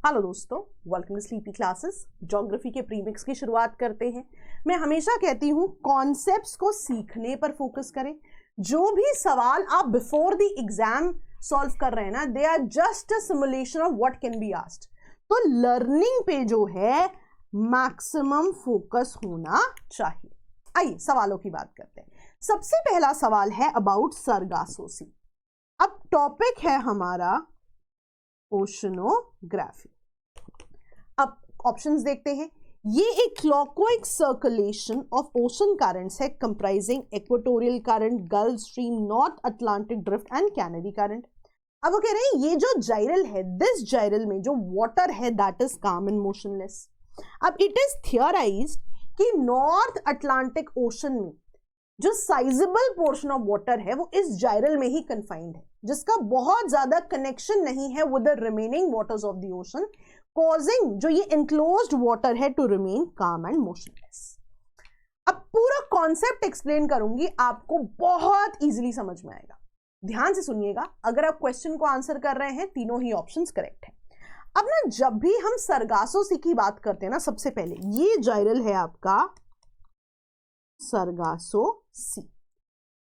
Hello दोस्तों, welcome to sleepy classes. Geography के premix की शुरुआत करते हैं। मैं हमेशा कहती हूँ कॉन्सेप्ट्स को सीखने पर फोकस करें। जो भी सवाल आप बिफोर द एग्जाम सॉल्व कर रहे हैं ना, they are just a simulation of what can be asked. तो लर्निंग पे जो है मैक्सिमम फोकस होना चाहिए। आइए सवालों की बात करते हैं। सबसे पहला सवाल है अबाउट सरगासो सी। अब टॉपिक है हमारा ओशनोग्राफी। अब ऑप्शंस देखते हैं। ये एक clockwise circulation of ocean currents है comprising equatorial current, gulf stream, north Atlantic drift and canary current. अब वो कह रहे हैं ये जो जाइरल है, दिस जाइरल में जो वाटर है दैट इज काम एंड मोशनलेस। अब इट इज थियराइज्ड कि नॉर्थ अटलांटिक ओशन में जो साइजेबल पोर्शन ऑफ वाटर है वो इस जाइरल में ही कन्फाइंड है, जिसका बहुत ज्यादा कनेक्शन नहीं है with the remaining waters of the ocean, causing जो ये एनक्लोज्ड वाटर है to remain calm and motionless. अब पूरा कॉन्सेप्ट एक्सप्लेन करूंगी, आपको बहुत इजीली समझ में आएगा। ध्यान से सुनिएगा। अगर आप क्वेश्चन को आंसर कर रहे हैं, तीनों ही ऑप्शंस करेक्ट है। अब ना जब भी हम सरगासो सी की बात करते हैं ना, सबसे पहले ये जाइरल है आपका सरगासो सी।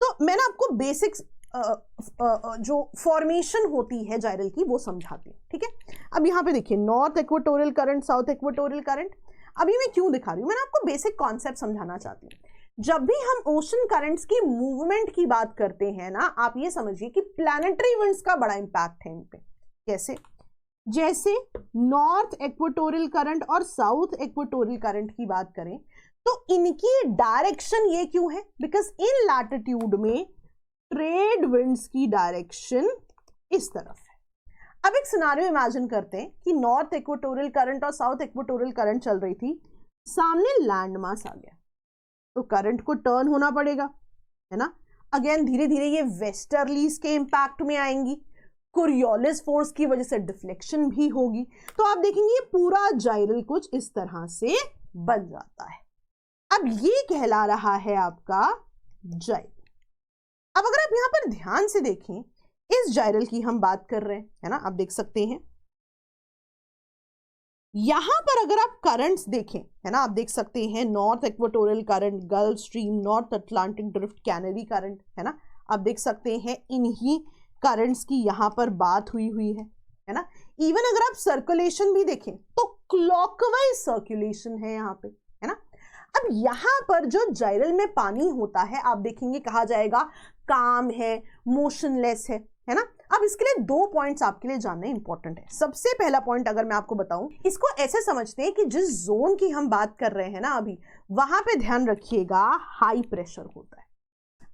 तो मैंने आपको बेसिक्स जो फॉर्मेशन होती है जाइरल की वो समझाती हूँ, ठीक है। अब यहाँ पे देखिए north equatorial current, south equatorial current. अभी मैं क्यों दिखा रही हूँ, मैंने आपको बेसिक कॉन्सेप्ट समझाना चाहती हूँ। जब भी हम ओशन करंट्स की मूवमेंट की बात करते हैं ना, आप ये समझिए कि प्लैनेटरी विंड्स का बड़ा इंपैक्ट है इन पे। कैसे? जैसे नॉर्थ इक्वेटोरियल करंट और साउथ इक्वेटोरियल करंट की बात करें तो इनकी डायरेक्शन ये क्यों है? बिकॉज इन लैटिट्यूड में ट्रेड विंड्स की डायरेक्शन इस तरफ है। अब एक सिनारियो इमेजिन करते हैं कि नॉर्थ इक्वेटोरियल करंट और साउथ इक्वेटोरियल करंट चल रही थी, सामने लैंड मास आ गया तो करंट को टर्न होना पड़ेगा, है ना। अगेन धीरे धीरे ये वेस्टर्लीज के इंपैक्ट में आएंगी, कोरियोलिस फोर्स की वजह से डिफ्लेक्शन भी होगी। तो आप देखेंगे ये पूरा जाइरल कुछ इस तरह से बन जाता है। अब ये कहला रहा है आपका जाइरल। अब अगर आप यहां पर ध्यान से देखें, इस जाइरल की हम बात कर रहे हैं, है ना। आप देख सकते हैं यहां पर अगर आप करंट्स देखें, है ना, आप देख सकते हैं north equatorial current, gulf stream, north Atlantic drift, Kennedy current, है ना। आप देख सकते हैं इन्हीं करंट्स की यहां पर बात हुई है ना। इवन अगर आप सर्कुलेशन भी देखें तो क्लॉकवाइज सर्कुलेशन है यहां पे, है ना। अब यहां पर जो जाइरल में पानी होता है, आप देखेंगे कहा जाएगा काम है, मोशनलेस है ना। अब इसके लिए दो पॉइंट्स आपके लिए जानने इंपॉर्टेंट है। सबसे पहला पॉइंट अगर मैं आपको बताऊं, इसको ऐसे समझते हैं कि जिस जोन की हम बात कर रहे हैं ना अभी, वहां पे ध्यान रखिएगा हाई प्रेशर होता है।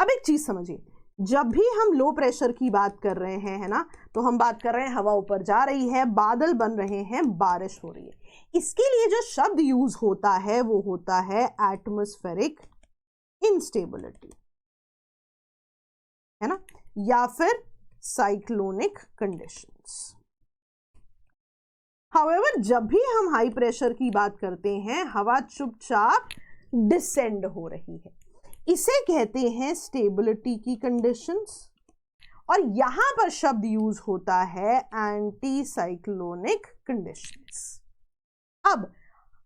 अब एक चीज समझिए, जब भी हम लो प्रेशर की बात कर रहे हैं, है ना, तो हम बात कर रहे हैं हवा ऊपर जा रही है, बादल बन रहे हैं, बारिश हो रही है। इसके लिए जो शब्द यूज होता है वो होता है एटमॉस्फेरिक इंस्टेबिलिटी, है ना, या फिर साइक्लोनिक कंडीशंस। हाउएवर जब भी हम हाई प्रेशर की बात करते हैं, हवा चुपचाप डिसेंड हो रही है, इसे कहते हैं स्टेबिलिटी की कंडीशंस। और यहां पर शब्द यूज होता है एंटी साइक्लोनिक कंडीशंस। अब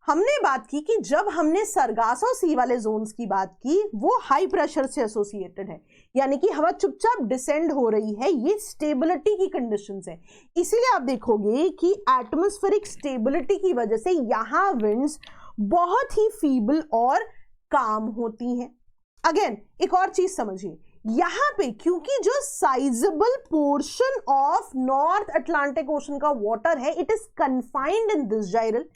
हमने बात की कि जब हमने सरगासो सी वाले जोन्स की बात की, वो हाई प्रेशर से एसोसिएटेड है, यानी कि हवा चुपचाप डिसेंड हो रही है, ये स्टेबिलिटी की कंडीशंस है। इसीलिए आप देखोगे कि एटमॉस्फेरिक स्टेबिलिटी की वजह से यहां विंड्स बहुत ही फीबल और काम होती हैं। अगेन एक और चीज समझिए, यहां पे क्योंकि जो sizable portion of north Atlantic ocean का वाटर है, it is confined in this gyral.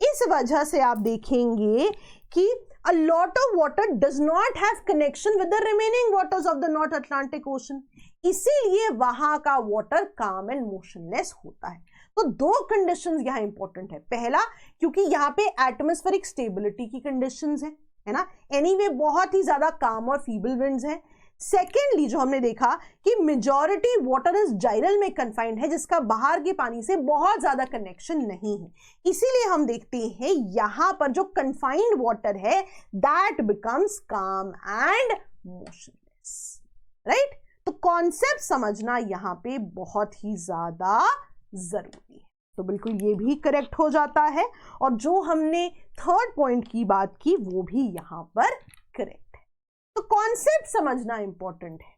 इस वजह से आप देखेंगे कि a lot of water does not have connection with the remaining waters of the North Atlantic Ocean. इसीलिए वहां का वाटर काम एंड मोशनलेस होता है। तो दो कंडीशंस यहां इंपॉर्टेंट है। पहला, क्योंकि यहां पे एटमॉस्फेरिक स्टेबिलिटी की कंडीशंस है ना, एनीवे बहुत ही ज्यादा काम और फीबल विंड्स हैं। सेकेंडली जो हमने देखा कि मेजॉरिटी वाटर इस जाइरल में कन्फाइंड है, जिसका बाहर के पानी से बहुत ज्यादा कनेक्शन नहीं है। इसीलिए हम देखते हैं यहां पर जो कन्फाइंड वाटर है दैट बिकम्स काम एंड मोशनलेस, राइट। तो कॉन्सेप्ट समझना यहां पे बहुत ही ज्यादा जरूरी है। तो बिल्कुल ये भी करेक्ट हो जाता है, और जो हमने थर्ड पॉइंट की बात की वो भी यहां पर करेक्ट है। तो कॉन्सेप्ट समझना इंपॉर्टेंट है।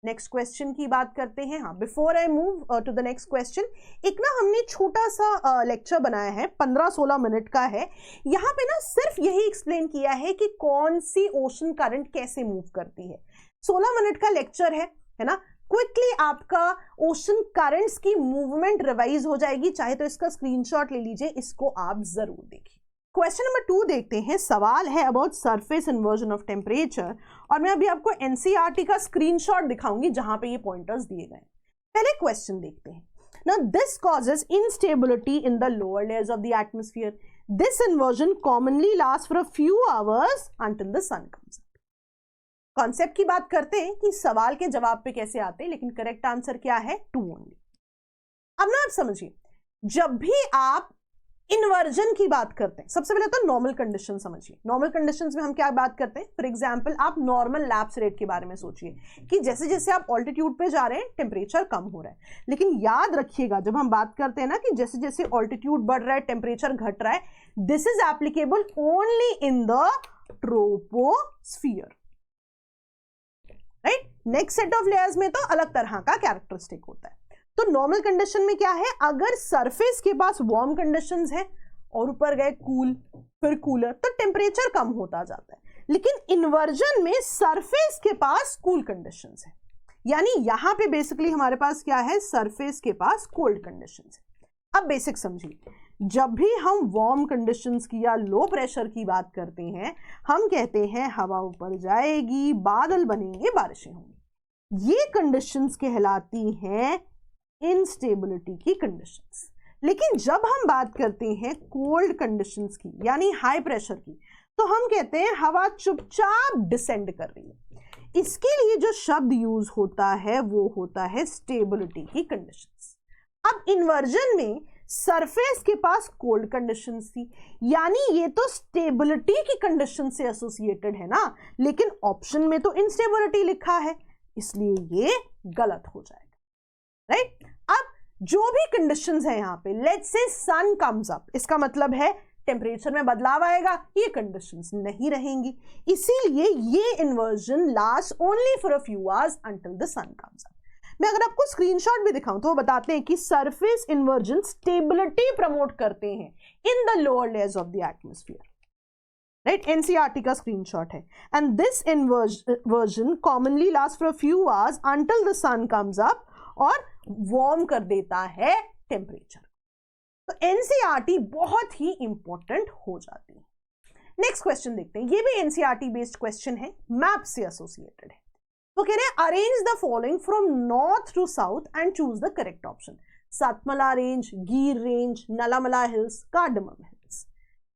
नेक्स्ट क्वेश्चन की बात करते हैं। हाँ, before I move to the next question, एक ना हमने छोटा सा लेक्चर बनाया है, 15-16 मिनट का है। यहाँ पे ना सिर्फ यही एक्सप्लेन किया है कि कौन सी ओशन करंट कैसे मूव करती है। 16 मिनट का लेक्चर है ना। क्विकली आपका ओशन करंट्स की मूवमेंट रिवाइज हो जाएगी, चाहे तो इसका स्क्रीनशॉट ले लीजिए, इसको आप जरूर देखिए। क्वेश्चन नंबर 2 देखते हैं। सवाल है about surface inversion of temperature, और मैं अभी आपको एनसीईआरटी का स्क्रीनशॉट दिखाऊंगी जहां पे ये पॉइंटर्स दिए गए। पहले क्वेश्चन देखते हैं। Now this causes instability in the lower layers of the atmosphere. This inversion commonly lasts for a few hours until the sun comes up. Concept की बात करते हैं कि सवाल के जवाब पे कैसे आते हैं, लेकिन करेक्ट आंसर क्या है? 2 ओनली। अब ना आप समझिए, जब भी आप इन्वर्जन की बात करते हैं, सबसे पहले तो नॉर्मल कंडीशन समझिए। नॉर्मल कंडीशंस में हम क्या बात करते हैं? फॉर एग्जांपल आप नॉर्मल लैप्स रेट के बारे में सोचिए कि जैसे जैसे आप ऑल्टीट्यूड पे जा रहे हैं टेम्परेचर कम हो रहा है। लेकिन याद रखिएगा, जब हम बात करते हैं ना कि जैसे जैसे ऑल्टीट्यूड बढ़ रहा है टेम्परेचर घट रहा है, this is applicable only in the troposphere, right. Next set of layers में तो अलग तरह का कैरेक्टरिस्टिक होता है। तो नॉर्मल कंडीशन में क्या है? अगर सरफेस के पास वार्म कंडीशंस है और ऊपर गए कूल, फिर कूलर, तो टेम्परेचर कम होता जाता है। लेकिन इन्वर्जन में सरफेस के पास कूल कंडीशंस है, यानी यहां पे बेसिकली हमारे पास क्या है? सरफेस के पास कोल्ड कंडीशंस है। अब बेसिक समझिए, जब भी हम वार्म कंडीशंस की या लो प्रेशर की बात करते हैं, हम कहते हैं हवा ऊपर जाएगी, बादल बनेंगे, बारिशें होंगी। ये कंडीशंस कहलाती हैं इंस्टेबिलिटी की कंडीशंस। लेकिन जब हम बात करते हैं कोल्ड कंडीशंस की, यानी हाई प्रेशर की, तो हम कहते हैं हवा चुपचाप डिसेंड कर रही है। इसके लिए जो शब्द यूज होता है वो होता है स्टेबिलिटी की कंडीशंस। अब इन्वर्जन में सरफेस के पास कोल्ड कंडीशंस थी, यानी ये तो स्टेबिलिटी की कंडीशन से एसोसिएटेड है ना, लेकिन ऑप्शन में तो इंस्टेबिलिटी लिखा है, इसलिए ये गलत हो जाएगा, राइट। अब जो भी कंडीशंस है यहां पे, let's say sun comes up, इसका मतलब है टेम्परेचर में बदलाव आएगा, ये कंडीशंस नहीं रहेंगी, इसीलिए ये inversion last only for a few hours until the sun comes up. मैं अगर आपको स्क्रीनशॉट भी दिखाऊं तो वो बताते हैं कि सरफेस इन्वर्जन स्टेबिलिटी प्रमोट करते हैं in the lower layers of the atmosphere, right. NCERT का स्क्रीनशॉट है। And this inversion commonly last for a few hours until the sun comes up, और वार्म कर देता है टेम्परेचर। तो एनसीईआरटी बहुत ही इंपॉर्टेंट हो जाती है। नेक्स्ट क्वेश्चन देखते हैं। ये भी एनसीईआरटी बेस्ड क्वेश्चन है, मैप से एसोसिएटेड है। वो कह रहे हैं arrange the following from north to south and choose the correct option. Satmala range, Gir range, Nallamala hills, cardamom hills.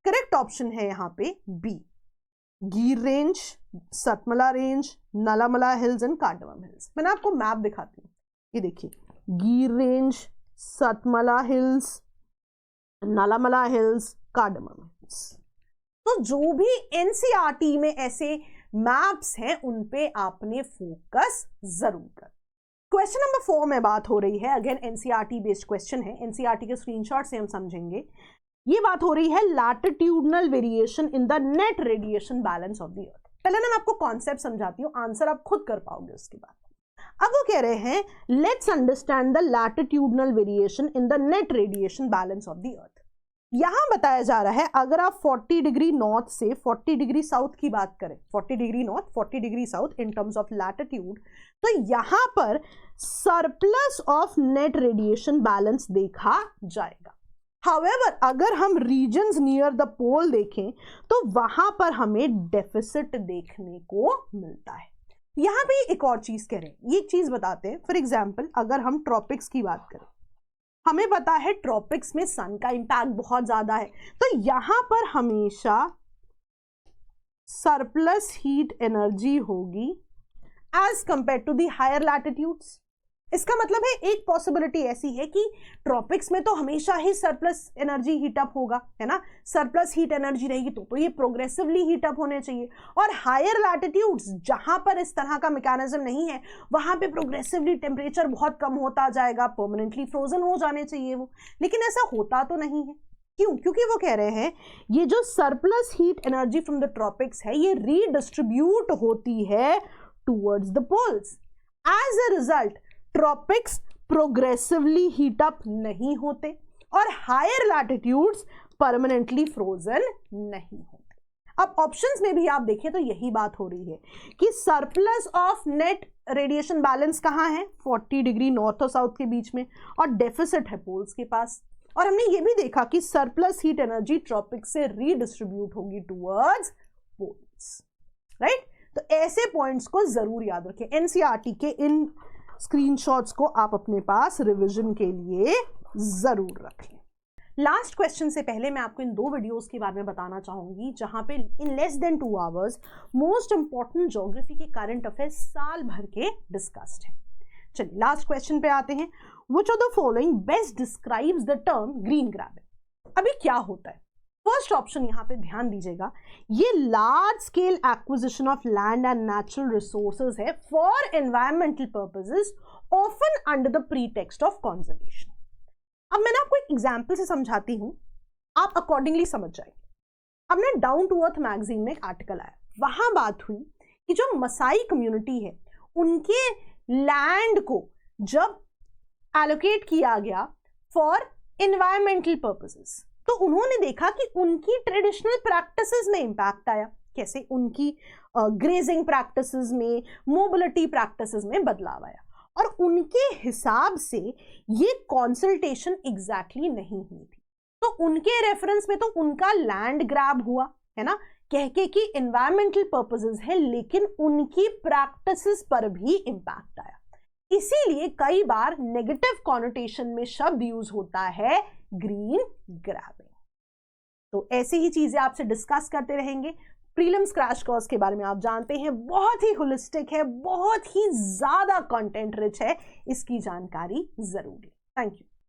Correct option है यहाँ पे B, Gir range, Satmala range, Nallamala hills and cardamom hills. मैंने आपको मैप दिखाती हूँ, ये देखिए, Gir range, Satmala hills, Nallamala hills, cardamom hills. तो जो भी एनसीईआरटी में ऐसे मैप्स हैं उन पे आपने फोकस जरूर कर। क्वेश्चन नंबर 4 में बात हो रही है, अगेन एनसीईआरटी बेस्ड क्वेश्चन है, एनसीईआरटी के स्क्रीनशॉट से हम समझेंगे। ये बात हो रही है latitudinal variation in the net radiation balance of the earth. पहले ना मैं आपको कॉन्सेप्ट समझाती हूँ, आंसर आप खुद कर पाओगे उसके बाद। अब वो कह रहे हैं let's understand the latitudinal variation in the net radiation balance of the earth. यहां बताया जा रहा है अगर आप 40 डिग्री नॉर्थ से 40 डिग्री साउथ की बात करें, 40 degree north 40 degree south in terms of latitude, तो यहां पर surplus of net radiation balance देखा जाएगा। हाउएवर अगर हम रीजन्स नियर द पोल देखें तो वहां पर हमें डेफिसिट देखने को मिलता है। यहां पे एक और चीज कह रहे हैं, ये एक चीज बताते हैं। फॉर एग्जाम्पल अगर हम ट्रॉपिक्स की बात करें, हमें पता है ट्रॉपिक्स में सन का इंपैक्ट बहुत ज्यादा है, तो यहां पर हमेशा सरप्लस हीट एनर्जी होगी as compare to the higher latitudes. इसका मतलब है एक पॉसिबिलिटी ऐसी है कि ट्रॉपिक्स में तो हमेशा ही सरप्लस एनर्जी हीटअप होगा, है ना, सरप्लस हीट एनर्जी रहेगी, तो ये प्रोग्रेसिवली हीटअप होने चाहिए। और हायर लैटिट्यूड्स जहां पर इस तरह का मैकेनिज्म नहीं है वहां पे प्रोग्रेसिवली टेम्परेचर बहुत कम होता जाएगा, परमानेंटली फ्रोजन हो जाने चाहिए वो, लेकिन ऐसा होता तो नहीं है। क्यों? क्योंकि वो कह रहे हैं ये जो surplus heat energy from the tropics है ये रीडिस्ट्रीब्यूट होती है towards the poles. As a result tropics progressively heat up नहीं होते और हायर लैटिट्यूड्स परमानेंटली फ्रोजन नहीं होते। अब ऑप्शंस में भी आप देखें तो यही बात हो रही है कि surplus of net radiation balance कहां है, 40 डिग्री नॉर्थ और साउथ के बीच में, और डेफिसिट है पोल्स के पास। और हमने ये भी देखा कि सरप्लस हीट एनर्जी ट्रॉपिक्स से रीडिस्ट्रीब्यूट होगी टूवर्ड्स पोल्स, राइट। तो ऐसे पॉइंट्स को जरूर याद रखें। एनसीईआरटी के इन स्क्रीनशॉट्स को आप अपने पास रिवीजन के लिए जरूर रख लें। लास्ट क्वेश्चन से पहले मैं आपको इन 2 वीडियोस के बारे में बताना चाहूंगी जहां पे in less than 2 hours most important geography के करंट अफेयर्स साल भर के डिस्कस्ड हैं। चलिए लास्ट क्वेश्चन पे आते हैं। Which of the following best describes the term green grabbing? अभी क्या होता है? फर्स्ट ऑप्शन यहां पे ध्यान दीजिएगा, ये large scale acquisition of land and natural resources है for environmental purposes often under the pretext of conservation. अब मैं आपको एक एग्जांपल से समझाती हूं, आप अकॉर्डिंगली समझ जाएंगे। अब ना डाउन टू अर्थ मैगजीन में एक आर्टिकल आया, वहां बात हुई कि जो मसाई कम्युनिटी है उनके लैंड को जब एलोकेट किया गया फॉर एनवायरमेंटल पर्पसेस तो उन्होंने देखा कि उनकी ट्रेडिशनल प्रैक्टिसेस में इंपैक्ट आया। कैसे? उनकी ग्रेजिंग प्रैक्टिसेस में, मोबिलिटी प्रैक्टिसेस में बदलाव आया और उनके हिसाब से ये कंसल्टेशन एग्जैक्टली नहीं हुई थी। तो उनके रेफरेंस में तो उनका लैंड ग्रैब हुआ, है ना, कह के कि एनवायरमेंटल पर्पसेस है, लेकिन उनकी प्रैक्टिसेस पर भी इंपैक्ट आया। इसीलिए कई बार नेगेटिव कॉनोटेशन में शब्द यूज होता है ग्रीन ग्रैबिंग। तो ऐसी ही चीजें आपसे डिस्कस करते रहेंगे। प्रीलिम्स क्रैश कोर्स के बारे में आप जानते हैं बहुत ही होलिस्टिक है, बहुत ही ज्यादा कंटेंट रिच है, इसकी जानकारी जरूरी। Thank you.